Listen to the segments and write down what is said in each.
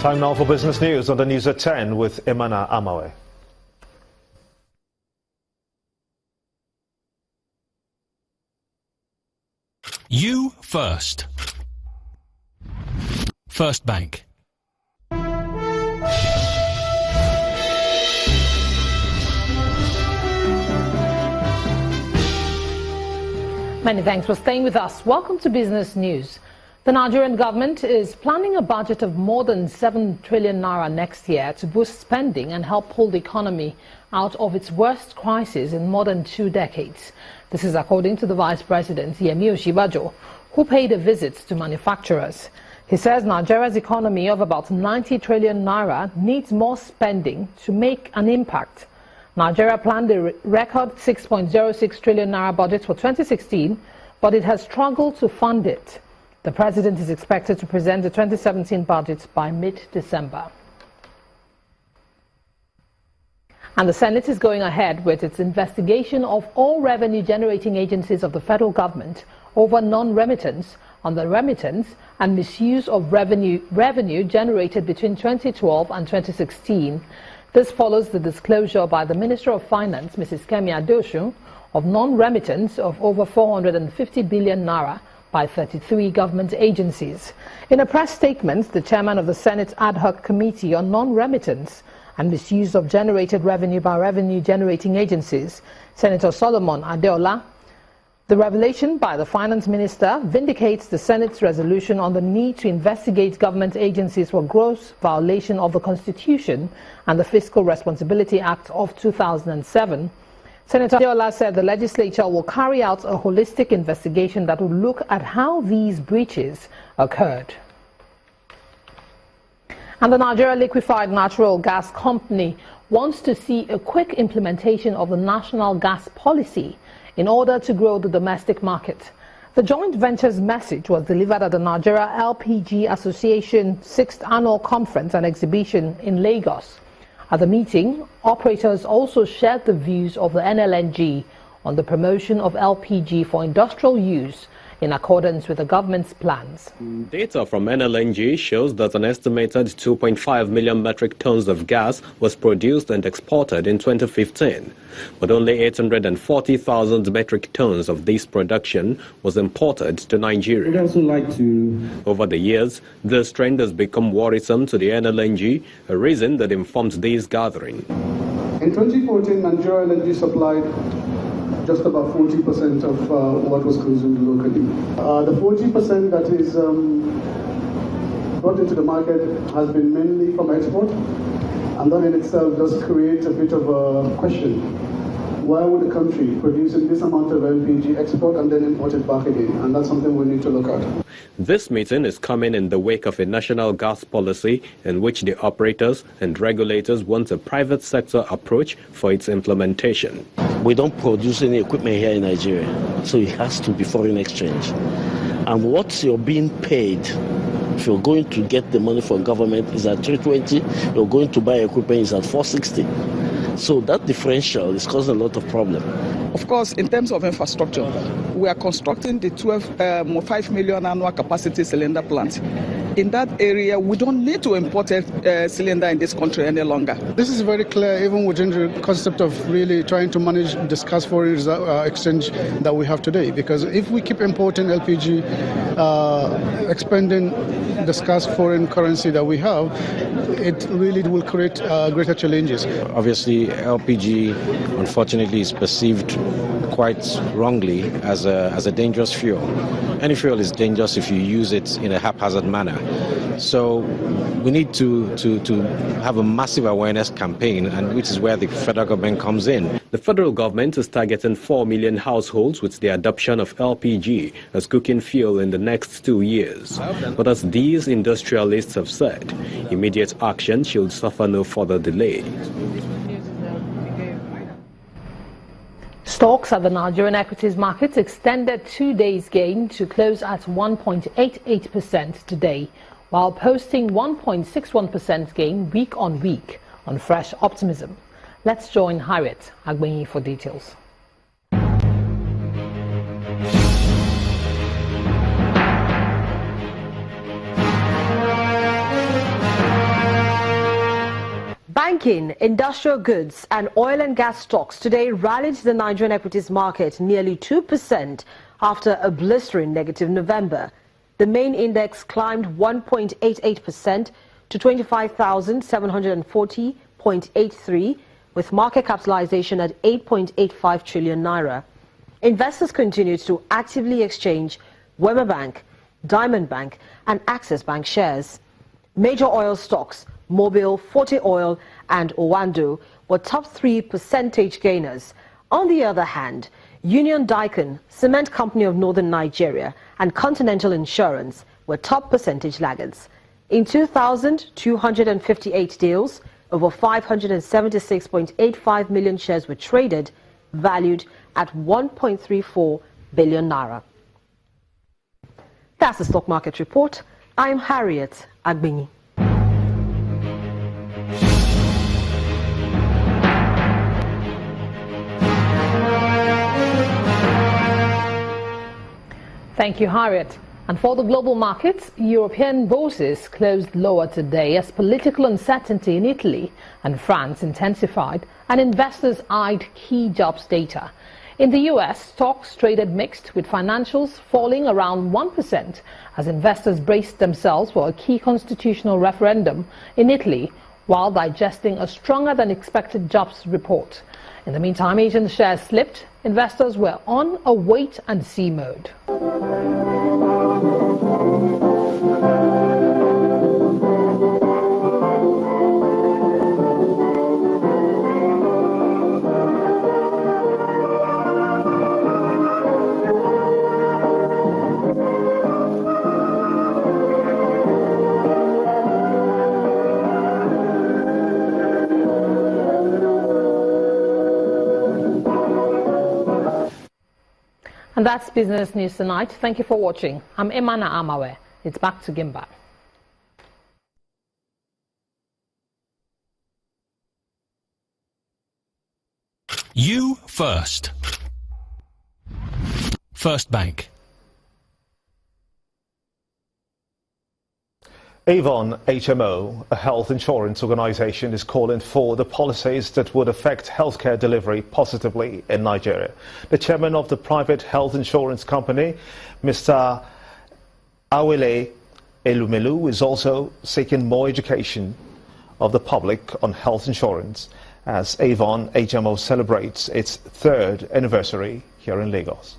Time now for business news on the news at 10 with Emana Amawe. You first. First Bank. Many thanks for staying with us. Welcome to Business News. The Nigerian government is planning a budget of more than 7 trillion naira next year to boost spending and help pull the economy out of its worst crisis in more than 2 decades. This is according to the Vice President, Yemi Osinbajo, who paid a visit to manufacturers. He says Nigeria's economy of about 90 trillion naira needs more spending to make an impact. Nigeria planned a record 6.06 trillion naira budget for 2016, but it has struggled to fund it. The president is expected to present the 2017 budget by mid-December. And the Senate is going ahead with its investigation of all revenue-generating agencies of the federal government over non-remittance, on the remittance and misuse of revenue generated between 2012 and 2016. This follows the disclosure by the Minister of Finance, Mrs. Kemi Adeosun, of non-remittance of over 450 billion naira by 33 government agencies. In a press statement, the chairman of the Senate Ad Hoc Committee on Non-Remittance and Misuse of Generated Revenue by Revenue-Generating Agencies, Senator Solomon Adeola, the revelation by the Finance Minister vindicates the Senate's resolution on the need to investigate government agencies for gross violation of the Constitution and the Fiscal Responsibility Act of 2007. Senator Adeola said the legislature will carry out a holistic investigation that will look at how these breaches occurred. And the Nigeria Liquefied Natural Gas Company wants to see a quick implementation of the national gas policy in order to grow the domestic market. The joint venture's message was delivered at the Nigeria LPG Association 6th Annual Conference and Exhibition in Lagos. At the meeting, operators also shared the views of the NLNG on the promotion of LPG for industrial use in accordance with the government's plans. Data from NLNG shows that an estimated 2.5 million metric tons of gas was produced and exported in 2015, but only 840,000 metric tons of this production was imported to Nigeria. We'd also like to... Over the years, this trend has become worrisome to the NLNG, a reason that informed this gathering. In 2014, Nigeria LNG supplied just about 40% of what was consumed locally. The 40% that is brought into the market has been mainly from export, and that in itself does create a bit of a question. Why would a country producing this amount of LPG export and then import it back again? And that's something we need to look at. This meeting is coming in the wake of a national gas policy in which the operators and regulators want a private sector approach for its implementation. We don't produce any equipment here in Nigeria, so it has to be foreign exchange. And what you're being paid, if you're going to get the money from government, is at 320, you're going to buy equipment is at 460. So that differential is causing a lot of problem. Of course, in terms of infrastructure, we are constructing the 5 million annual capacity cylinder plant. In that area, we don't need to import a cylinder in this country any longer. This is very clear, even within the concept of really trying to manage the scarce foreign exchange that we have today. Because if we keep importing LPG, expending the scarce foreign currency that we have, it really will create greater challenges. Obviously, LPG, unfortunately, is perceived quite wrongly as a dangerous fuel. Any fuel is dangerous if you use it in a haphazard manner. So we need to have a massive awareness campaign, and which is where the federal government comes in. The federal government is targeting 4 million households with the adoption of LPG as cooking fuel in the next 2 years. But as these industrialists have said, immediate action should suffer no further delay. Stocks at the Nigerian equities markets extended 2 days gain to close at 1.88% today, while posting 1.61% gain week on week on fresh optimism. Let's join Harriet Agbenyi for details. Banking, industrial goods and oil and gas stocks today rallied the Nigerian equities market nearly 2% after a blistering negative November. The main index climbed 1.88% to 25,740.83 with market capitalization at 8.85 trillion naira. Investors continued to actively exchange Wema Bank, Diamond Bank and Access Bank shares. Major oil stocks, Mobil, Forte Oil and Owando were top 3 percentage gainers. On the other hand, Union Daikin, Cement Company of Northern Nigeria and Continental Insurance were top percentage laggards. In 2,258 deals, over 576.85 million shares were traded, valued at 1.34 billion naira. That's the stock market report. I'm Harriet Agbini. Thank you, Harriet. And for the global markets, European bourses closed lower today as political uncertainty in Italy and France intensified and investors eyed key jobs data. In the US, stocks traded mixed with financials falling around 1% as investors braced themselves for a key constitutional referendum in Italy while digesting a stronger than expected jobs report. In the meantime, Asian shares slipped. Investors were on a wait-and-see mode. And that's Business News Tonight. Thank you for watching. I'm Emana Amawe. It's back to Gimba. You first. First Bank. Avon HMO, a health insurance organization, is calling for the policies that would affect healthcare delivery positively in Nigeria. The chairman of the private health insurance company, Mr. Awele Elumelu, is also seeking more education of the public on health insurance as Avon HMO celebrates its 3rd anniversary here in Lagos.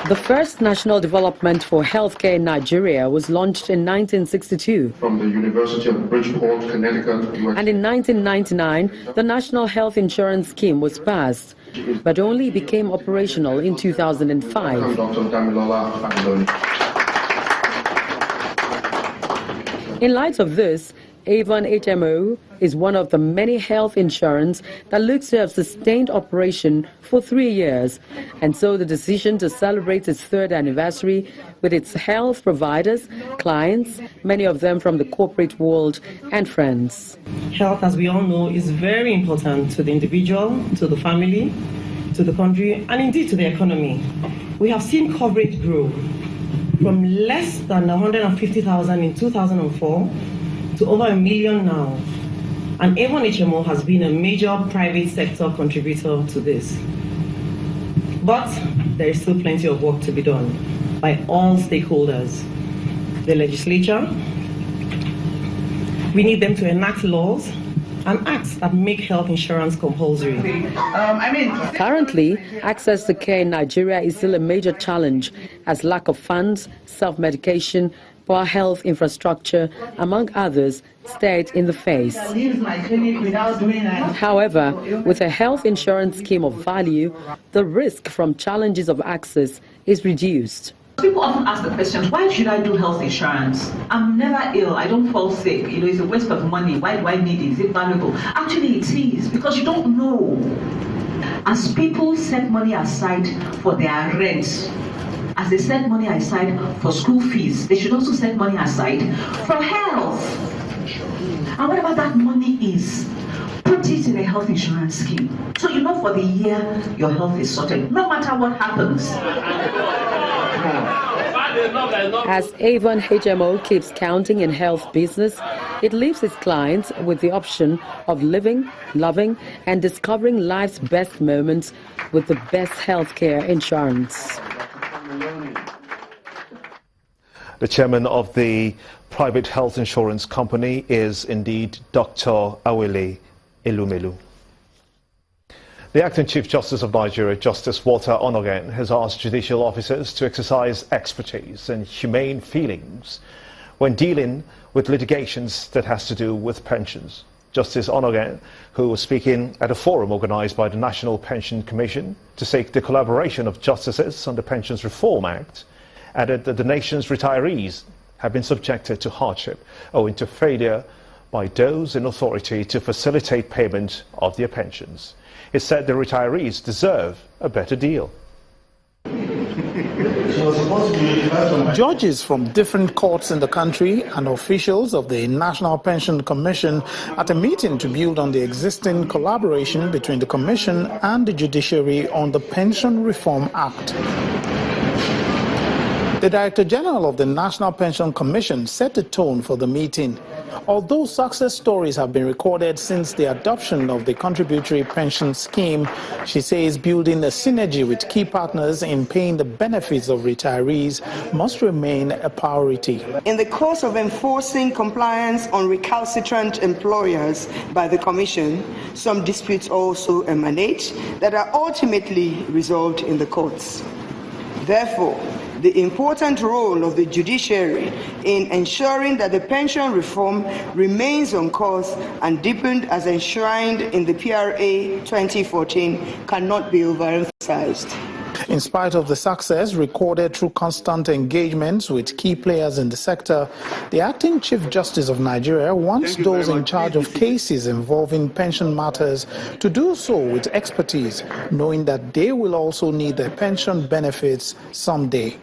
The first national development for healthcare in Nigeria was launched in 1962. From the University of Bridgeport, Connecticut, USA. And in 1999, the National Health Insurance Scheme was passed, but only became operational in 2005. In light of this, Avon HMO is one of the many health insurance that looks to have sustained operation for 3 years. And so the decision to celebrate its 3rd anniversary with its health providers, clients, many of them from the corporate world and friends. Health, as we all know, is very important to the individual, to the family, to the country, and indeed to the economy. We have seen coverage grow from less than 150,000 in 2004 to over 1 million now. And Avon HMO has been a major private sector contributor to this. But there is still plenty of work to be done by all stakeholders. The legislature, we need them to enact laws and acts that make health insurance compulsory. Currently, access to care in Nigeria is still a major challenge as lack of funds, self-medication, poor health infrastructure, among others, stare it in the face. However, with a health insurance scheme of value, the risk from challenges of access is reduced. People often ask the question, why should I do health insurance? I'm never ill, I don't fall sick, it's a waste of money, why do I need it? Is it valuable? Actually it is, because you don't know. As people set money aside for their rent, as they set money aside for school fees, they should also set money aside for health. And whatever that money is, put it in a health insurance scheme. So you know for the year your health is sorted, no matter what happens. As Avon HMO keeps counting in health business, it leaves its clients with the option of living, loving, and discovering life's best moments with the best healthcare insurance. The chairman of the private health insurance company is indeed Dr. Awele Elumelu. The acting Chief Justice of Nigeria, Justice Walter Onogen, has asked judicial officers to exercise expertise and humane feelings when dealing with litigations that has to do with pensions. Justice Onogen, who was speaking at a forum organized by the National Pension Commission to seek the collaboration of justices on the Pensions Reform Act, added that the nation's retirees have been subjected to hardship owing to failure by those in authority to facilitate payment of their pensions. He said the retirees deserve a better deal. Judges from different courts in the country and officials of the National Pension Commission at a meeting to build on the existing collaboration between the Commission and the judiciary on the Pension Reform Act. The Director General of the National Pension Commission set the tone for the meeting. Although success stories have been recorded since the adoption of the contributory pension scheme, she says building a synergy with key partners in paying the benefits of retirees must remain a priority. In the course of enforcing compliance on recalcitrant employers by the Commission, some disputes also emanate that are ultimately resolved in the courts. Therefore, the important role of the judiciary in ensuring that the pension reform remains on course and deepened as enshrined in the PRA 2014 cannot be overemphasized. In spite of the success recorded through constant engagements with key players in the sector, the acting Chief Justice of Nigeria wants those in charge of cases involving pension matters to do so with expertise, knowing that they will also need their pension benefits someday.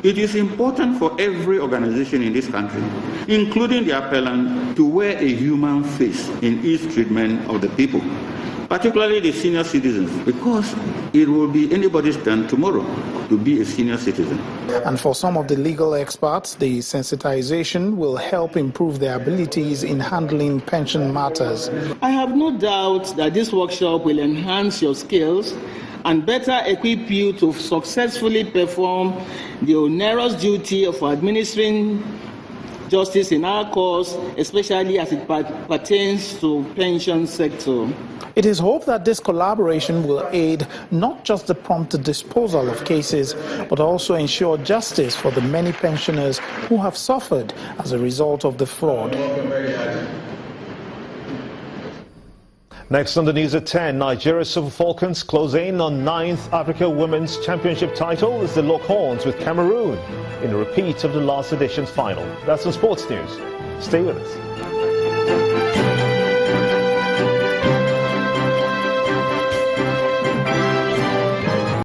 It is important for every organization in this country, including the appellant, to wear a human face in its treatment of the people, particularly the senior citizens, because it will be anybody's turn tomorrow to be a senior citizen. And for some of the legal experts, the sensitization will help improve their abilities in handling pension matters. I have no doubt that this workshop will enhance your skills and better equip you to successfully perform the onerous duty of administering justice in our courts, especially as it pertains to pension sector. It is hoped that this collaboration will aid not just the prompt disposal of cases, but also ensure justice for the many pensioners who have suffered as a result of the fraud. Next on the news at 10, Nigeria's Super Falcons close in on 9th Africa Women's Championship title as they lock horns with Cameroon in a repeat of the last edition's final. That's on Sports News. Stay with us.